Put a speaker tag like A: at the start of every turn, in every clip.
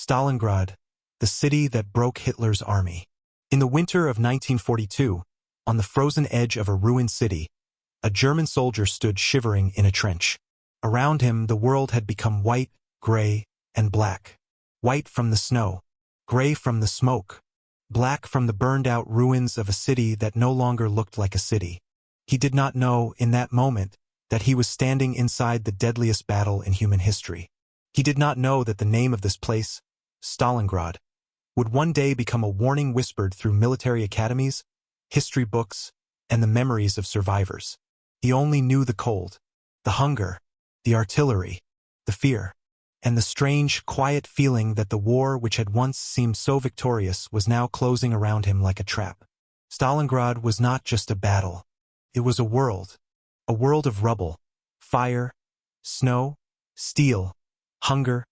A: Stalingrad, the city that broke Hitler's army. In the winter of 1942, on the frozen edge of a ruined city, a German soldier stood shivering in a trench. Around him, the world had become white, gray, and black. White from the snow, gray from the smoke, black from the burned-out ruins of a city that no longer looked like a city. He did not know, in that moment, that he was standing inside the deadliest battle in human history. He did not know that the name of this place, Stalingrad, would one day become a warning whispered through military academies, history books, and the memories of survivors. He only knew the cold, the hunger, the artillery, the fear, and the strange, quiet feeling that the war which had once seemed so victorious was now closing around him like a trap. Stalingrad was not just a battle. It was a world of rubble, fire, snow, steel, hunger,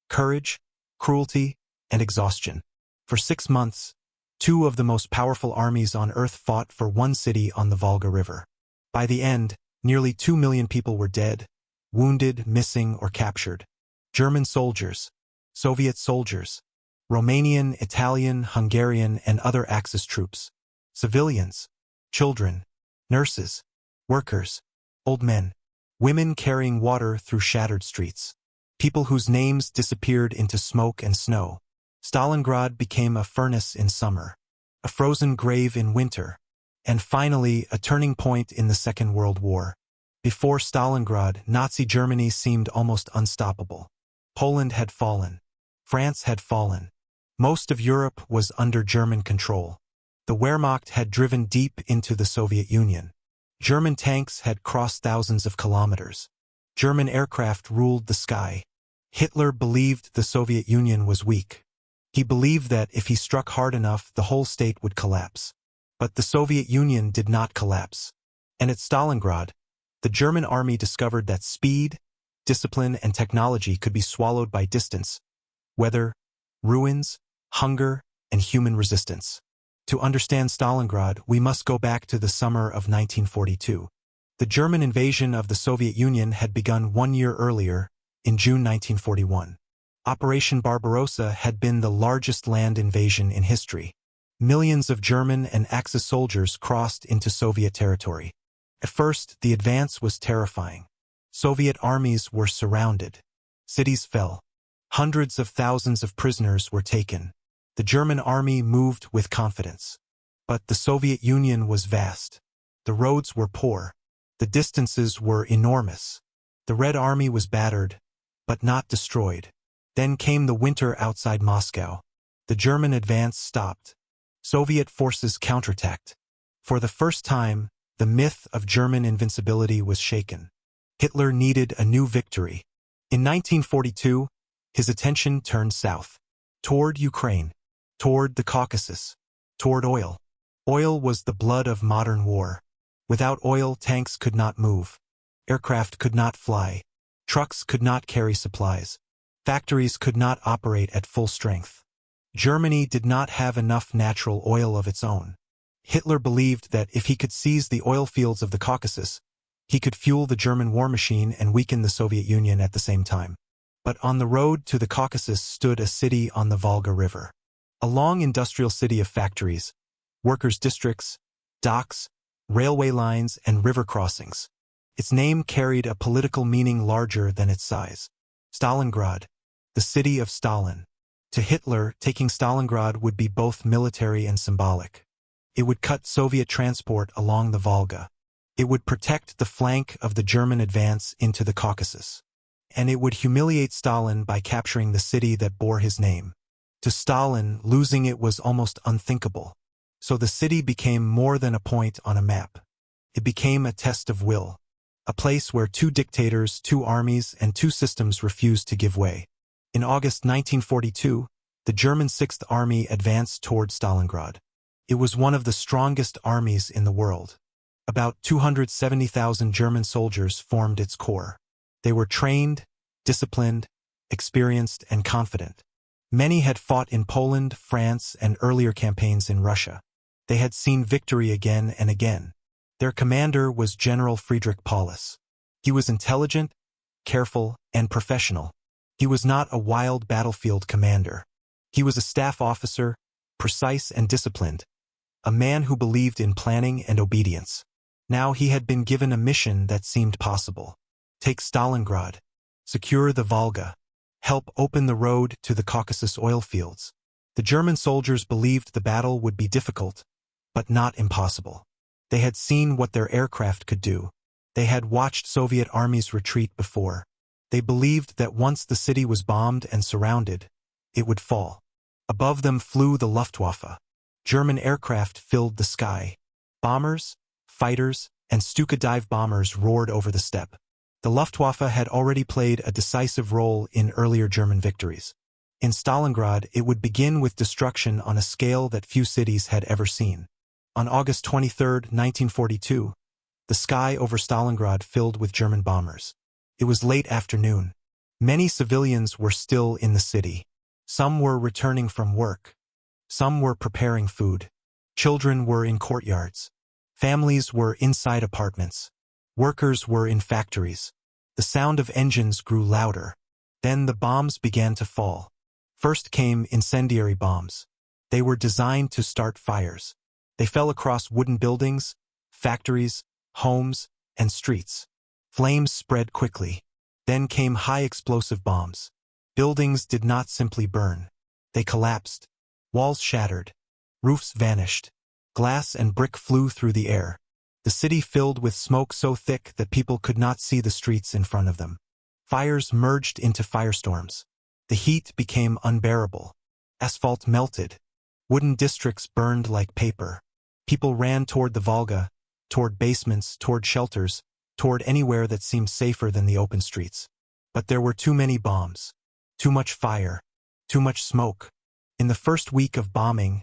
A: courage, cruelty, and exhaustion. For 6 months, two of the most powerful armies on Earth fought for one city on the Volga River. By the end, nearly 2 million people were dead, wounded, missing, or captured. German soldiers, Soviet soldiers, Romanian, Italian, Hungarian, and other Axis troops, civilians, children, nurses, workers, old men, women carrying water through shattered streets, people whose names disappeared into smoke and snow. Stalingrad became a furnace in summer, a frozen grave in winter, and finally a turning point in the Second World War. Before Stalingrad, Nazi Germany seemed almost unstoppable. Poland had fallen. France had fallen. Most of Europe was under German control. The Wehrmacht had driven deep into the Soviet Union. German tanks had crossed thousands of kilometers. German aircraft ruled the sky. Hitler believed the Soviet Union was weak. He believed that if he struck hard enough, the whole state would collapse. But the Soviet Union did not collapse. And at Stalingrad, the German army discovered that speed, discipline, and technology could be swallowed by distance, weather, ruins, hunger, and human resistance. To understand Stalingrad, we must go back to the summer of 1942. The German invasion of the Soviet Union had begun 1 year earlier, in June 1941. Operation Barbarossa had been the largest land invasion in history. Millions of German and Axis soldiers crossed into Soviet territory. At first, the advance was terrifying. Soviet armies were surrounded. Cities fell. Hundreds of thousands of prisoners were taken. The German army moved with confidence. But the Soviet Union was vast. The roads were poor. The distances were enormous. The Red Army was battered, but not destroyed. Then came the winter outside Moscow. The German advance stopped. Soviet forces counterattacked. For the first time, the myth of German invincibility was shaken. Hitler needed a new victory. In 1942, his attention turned south, toward Ukraine, toward the Caucasus, toward oil. Oil was the blood of modern war. Without oil, tanks could not move. Aircraft could not fly. Trucks could not carry supplies. Factories could not operate at full strength. Germany did not have enough natural oil of its own. Hitler believed that if he could seize the oil fields of the Caucasus, he could fuel the German war machine and weaken the Soviet Union at the same time. But on the road to the Caucasus stood a city on the Volga River. A long industrial city of factories, workers' districts, docks, railway lines, and river crossings. Its name carried a political meaning larger than its size. Stalingrad, the city of Stalin. To Hitler, taking Stalingrad would be both military and symbolic. It would cut Soviet transport along the Volga. It would protect the flank of the German advance into the Caucasus. And it would humiliate Stalin by capturing the city that bore his name. To Stalin, losing it was almost unthinkable. So the city became more than a point on a map. It became a test of will. A place where two dictators, two armies, and two systems refused to give way. In August 1942, the German Sixth Army advanced toward Stalingrad. It was one of the strongest armies in the world. About 270,000 German soldiers formed its core. They were trained, disciplined, experienced, and confident. Many had fought in Poland, France, and earlier campaigns in Russia. They had seen victory again and again. Their commander was General Friedrich Paulus. He was intelligent, careful, and professional. He was not a wild battlefield commander. He was a staff officer, precise and disciplined, a man who believed in planning and obedience. Now he had been given a mission that seemed possible. Take Stalingrad. Secure the Volga. Help open the road to the Caucasus oil fields. The German soldiers believed the battle would be difficult, but not impossible. They had seen what their aircraft could do. They had watched Soviet armies retreat before. They believed that once the city was bombed and surrounded, it would fall. Above them flew the Luftwaffe. German aircraft filled the sky. Bombers, fighters, and Stuka dive bombers roared over the steppe. The Luftwaffe had already played a decisive role in earlier German victories. In Stalingrad, it would begin with destruction on a scale that few cities had ever seen. On August 23, 1942, the sky over Stalingrad filled with German bombers. It was late afternoon. Many civilians were still in the city. Some were returning from work. Some were preparing food. Children were in courtyards. Families were inside apartments. Workers were in factories. The sound of engines grew louder. Then the bombs began to fall. First came incendiary bombs. They were designed to start fires. They fell across wooden buildings, factories, homes, and streets. Flames spread quickly. Then came high-explosive bombs. Buildings did not simply burn. They collapsed. Walls shattered. Roofs vanished. Glass and brick flew through the air. The city filled with smoke so thick that people could not see the streets in front of them. Fires merged into firestorms. The heat became unbearable. Asphalt melted. Wooden districts burned like paper. People ran toward the Volga, toward basements, toward shelters, toward anywhere that seemed safer than the open streets. But there were too many bombs. Too much fire. Too much smoke. In the first week of bombing,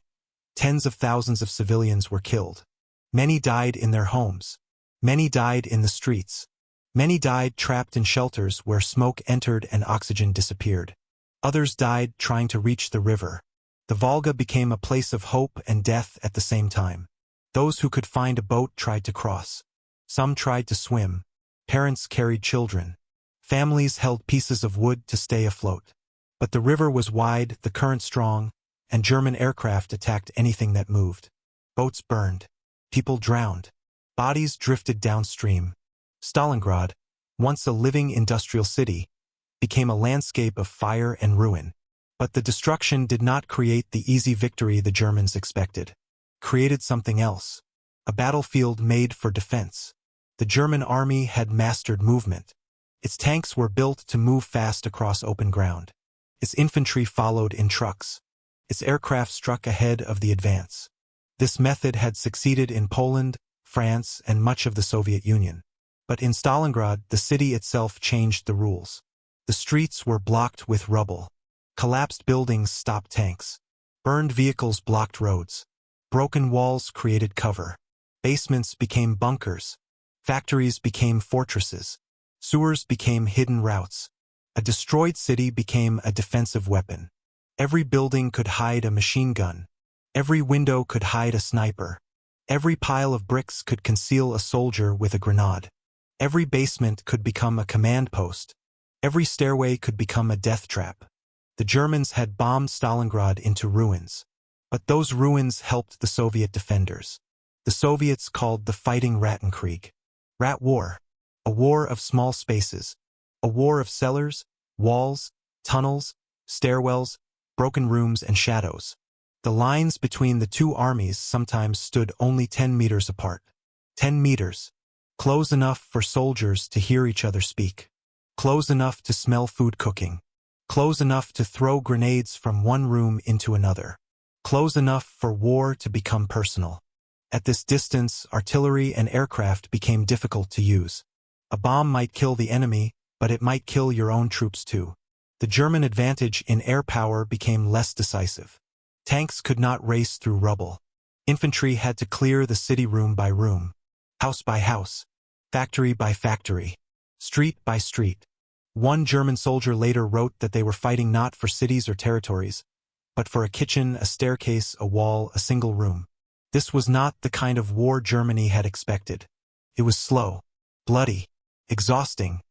A: tens of thousands of civilians were killed. Many died in their homes. Many died in the streets. Many died trapped in shelters where smoke entered and oxygen disappeared. Others died trying to reach the river. The Volga became a place of hope and death at the same time. Those who could find a boat tried to cross. Some tried to swim. Parents carried children. Families held pieces of wood to stay afloat. But the river was wide, the current strong, and German aircraft attacked anything that moved. Boats burned. People drowned. Bodies drifted downstream. Stalingrad, once a living industrial city, became a landscape of fire and ruin. But the destruction did not create the easy victory the Germans expected. It created something else. A battlefield made for defense. The German army had mastered movement. Its tanks were built to move fast across open ground. Its infantry followed in trucks. Its aircraft struck ahead of the advance. This method had succeeded in Poland, France, and much of the Soviet Union. But in Stalingrad, the city itself changed the rules. The streets were blocked with rubble. Collapsed buildings stopped tanks. Burned vehicles blocked roads. Broken walls created cover. Basements became bunkers. Factories became fortresses. Sewers became hidden routes. A destroyed city became a defensive weapon. Every building could hide a machine gun. Every window could hide a sniper. Every pile of bricks could conceal a soldier with a grenade. Every basement could become a command post. Every stairway could become a death trap. The Germans had bombed Stalingrad into ruins. But those ruins helped the Soviet defenders. The Soviets called the fighting Rattenkrieg. Rat War. A war of small spaces. A war of cellars, walls, tunnels, stairwells, broken rooms, and shadows. The lines between the two armies sometimes stood only 10 meters apart. 10 meters. Close enough for soldiers to hear each other speak. Close enough to smell food cooking. Close enough to throw grenades from one room into another. Close enough for war to become personal. At this distance, artillery and aircraft became difficult to use. A bomb might kill the enemy, but it might kill your own troops too. The German advantage in air power became less decisive. Tanks could not race through rubble. Infantry had to clear the city room by room, house by house, factory by factory, street by street. One German soldier later wrote that they were fighting not for cities or territories, but for a kitchen, a staircase, a wall, a single room. This was not the kind of war Germany had expected. It was slow, bloody, exhausting,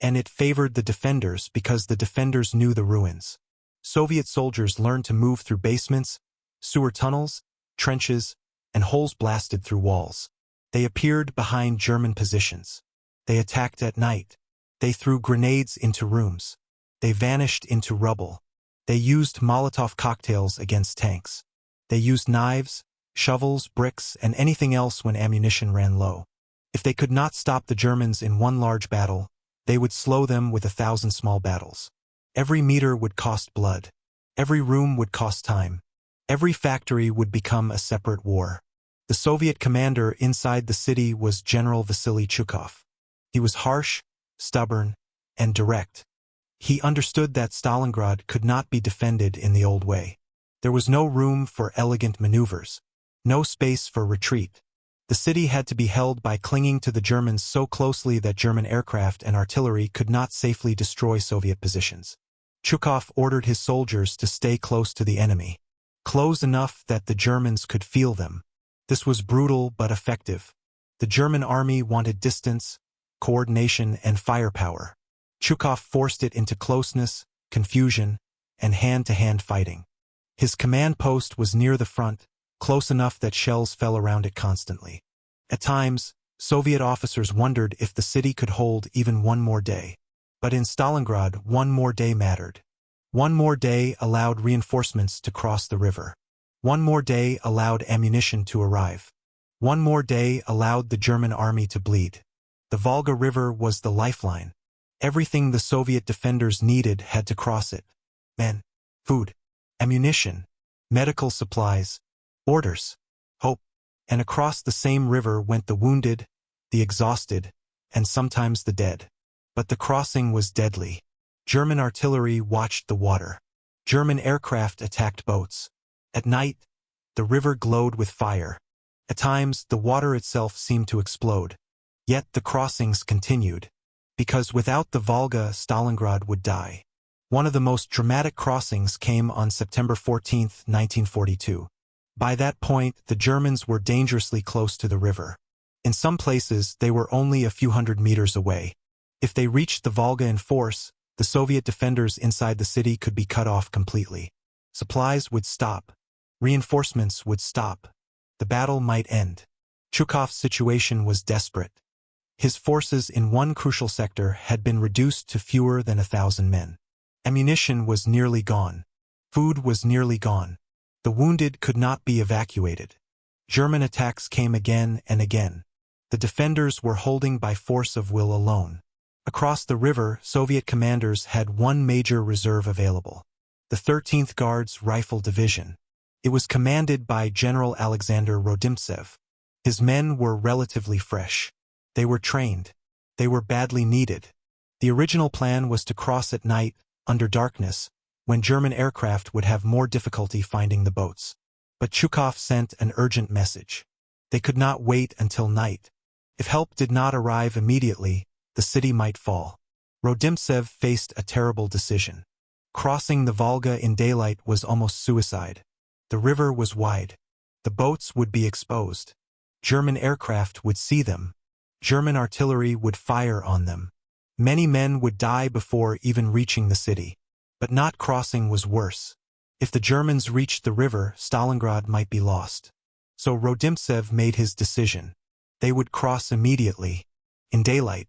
A: and it favored the defenders because the defenders knew the ruins. Soviet soldiers learned to move through basements, sewer tunnels, trenches, and holes blasted through walls. They appeared behind German positions. They attacked at night. They threw grenades into rooms. They vanished into rubble. They used Molotov cocktails against tanks. They used knives, shovels, bricks, and anything else when ammunition ran low. If they could not stop the Germans in one large battle, they would slow them with 1,000 small battles. Every meter would cost blood. Every room would cost time. Every factory would become a separate war. The Soviet commander inside the city was General Vasily Chuikov. He was harsh, stubborn, and direct. He understood that Stalingrad could not be defended in the old way. There was no room for elegant maneuvers, no space for retreat. The city had to be held by clinging to the Germans so closely that German aircraft and artillery could not safely destroy Soviet positions. Chuikov ordered his soldiers to stay close to the enemy, close enough that the Germans could feel them. This was brutal but effective. The German army wanted distance, coordination, and firepower. Chuikov forced it into closeness, confusion, and hand-to-hand fighting. His command post was near the front, close enough that shells fell around it constantly. At times, Soviet officers wondered if the city could hold even one more day. But in Stalingrad, one more day mattered. One more day allowed reinforcements to cross the river. One more day allowed ammunition to arrive. One more day allowed the German army to bleed. The Volga River was the lifeline. Everything the Soviet defenders needed had to cross it. Men, food, ammunition, medical supplies, orders, hope. And across the same river went the wounded, the exhausted, and sometimes the dead. But the crossing was deadly. German artillery watched the water. German aircraft attacked boats. At night, the river glowed with fire. At times, the water itself seemed to explode. Yet the crossings continued. Because without the Volga, Stalingrad would die. One of the most dramatic crossings came on September 14, 1942. By that point, the Germans were dangerously close to the river. In some places, they were only a few hundred meters away. If they reached the Volga in force, the Soviet defenders inside the city could be cut off completely. Supplies would stop. Reinforcements would stop. The battle might end. Chuikov's situation was desperate. His forces in one crucial sector had been reduced to fewer than 1,000 men. Ammunition was nearly gone. Food was nearly gone. The wounded could not be evacuated. German attacks came again and again. The defenders were holding by force of will alone. Across the river, Soviet commanders had one major reserve available: the 13th Guards Rifle Division. It was commanded by General Alexander Rodimtsev. His men were relatively fresh. They were trained. They were badly needed. The original plan was to cross at night, under darkness, when German aircraft would have more difficulty finding the boats. But Chuikov sent an urgent message. They could not wait until night. If help did not arrive immediately, the city might fall. Rodimtsev faced a terrible decision. Crossing the Volga in daylight was almost suicide. The river was wide. The boats would be exposed. German aircraft would see them. German artillery would fire on them. Many men would die before even reaching the city. But not crossing was worse. If the Germans reached the river, Stalingrad might be lost. So Rodimtsev made his decision. They would cross immediately, in daylight,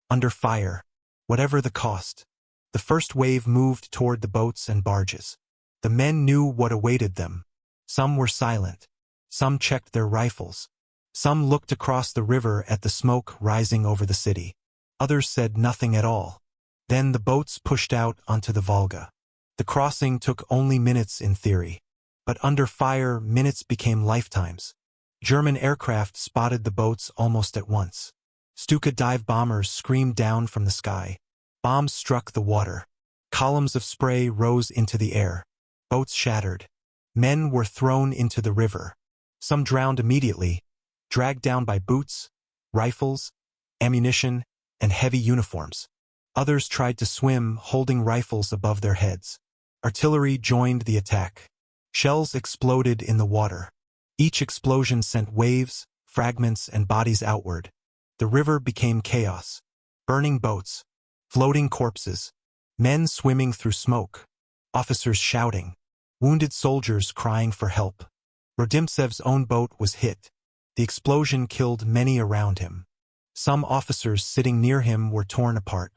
A: under fire, whatever the cost. The first wave moved toward the boats and barges. The men knew what awaited them. Some were silent. Some checked their rifles. Some looked across the river at the smoke rising over the city. Others said nothing at all. Then the boats pushed out onto the Volga. The crossing took only minutes in theory. But under fire, minutes became lifetimes. German aircraft spotted the boats almost at once. Stuka dive bombers screamed down from the sky. Bombs struck the water. Columns of spray rose into the air. Boats shattered. Men were thrown into the river. Some drowned immediately, dragged down by boots, rifles, ammunition, and heavy uniforms. Others tried to swim, holding rifles above their heads. Artillery joined the attack. Shells exploded in the water. Each explosion sent waves, fragments, and bodies outward. The river became chaos. Burning boats, floating corpses, men swimming through smoke. officers shouting, wounded soldiers crying for help. Rodimtsev's own boat was hit. The explosion killed many around him. Some officers sitting near him were torn apart.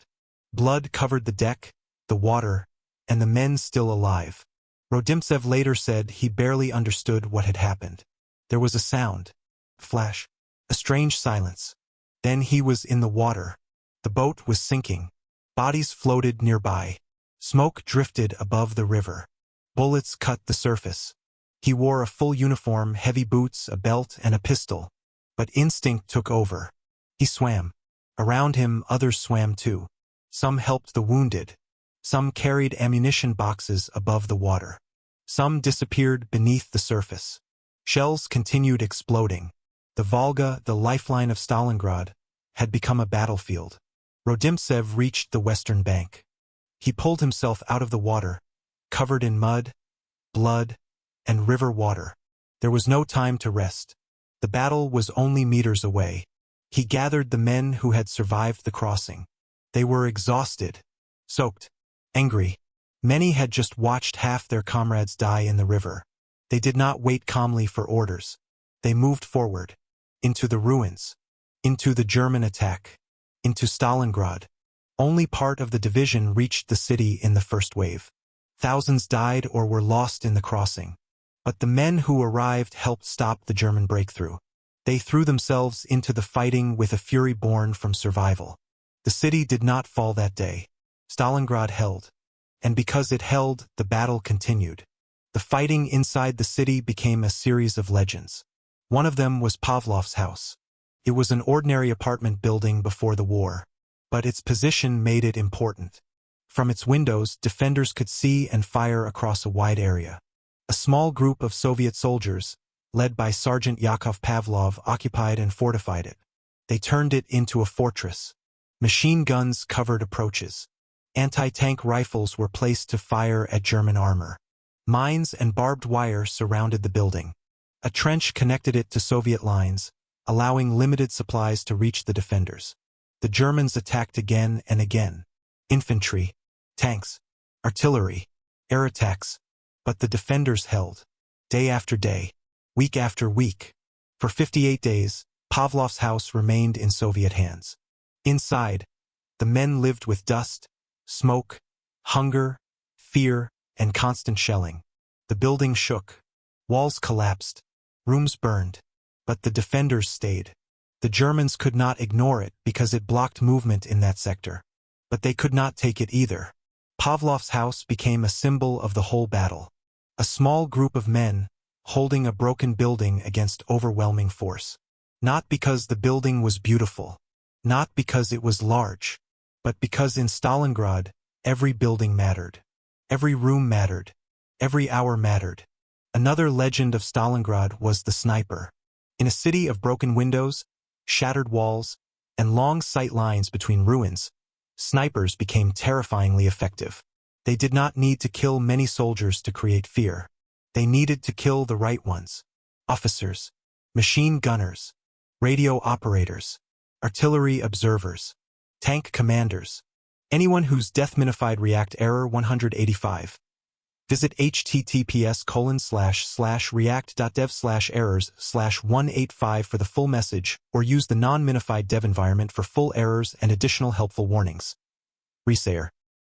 A: Blood covered the deck, the water, and the men still alive. Rodimtsev later said he barely understood what had happened. There was a sound, flash, a strange silence. Then he was in the water. The boat was sinking. Bodies floated nearby. Smoke drifted above the river. Bullets cut the surface. He wore a full uniform, heavy boots, a belt, and a pistol. But instinct took over. He swam. Around him, others swam too. Some helped the wounded. Some carried ammunition boxes above the water. Some disappeared beneath the surface. Shells continued exploding. The Volga, the lifeline of Stalingrad, had become a battlefield. Rodimtsev reached the western bank. He pulled himself out of the water, covered in mud, blood, and river water. There was no time to rest. The battle was only meters away. He gathered the men who had survived the crossing. They were exhausted, soaked, angry. Many had just watched half their comrades die in the river. They did not wait calmly for orders. They moved forward, into the ruins, into the German attack, into Stalingrad. Only part of the division reached the city in the first wave. Thousands died or were lost in the crossing. But the men who arrived helped stop the German breakthrough. They threw themselves into the fighting with a fury born from survival. The city did not fall that day. Stalingrad held. And because it held, the battle continued. The fighting inside the city became a series of legends. One of them was Pavlov's house. It was an ordinary apartment building before the war. But its position made it important. From its windows, defenders could see and fire across a wide area. A small group of Soviet soldiers, led by Sergeant Yakov Pavlov, occupied and fortified it. They turned it into a fortress. Machine guns covered approaches. Anti-tank rifles were placed to fire at German armor. Mines and barbed wire surrounded the building. A trench connected it to Soviet lines, allowing limited supplies to reach the defenders. The Germans attacked again and again. Infantry, tanks, artillery, air attacks. But the defenders held. Day after day, week after week. For 58 days, Pavlov's house remained in Soviet hands. Inside, the men lived with dust, smoke, hunger, fear, and constant shelling. The building shook. Walls collapsed. Rooms burned. But the defenders stayed. The Germans could not ignore it because it blocked movement in that sector. But they could not take it either. Pavlov's house became a symbol of the whole battle. A small group of men, holding a broken building against overwhelming force. Not because the building was beautiful. Not because it was large. But because in Stalingrad, every building mattered. Every room mattered. Every hour mattered. Another legend of Stalingrad was the sniper. In a city of broken windows, shattered walls, and long sight lines between ruins, snipers became terrifyingly effective. They did not need to kill many soldiers to create fear. They needed to kill the right ones. Officers, machine gunners, radio operators, artillery observers, tank commanders, anyone whose death-minified React error 185. Visit https://react.dev/errors/185 for the full message, or use the non-minified dev environment for full errors and additional helpful warnings. Resayer.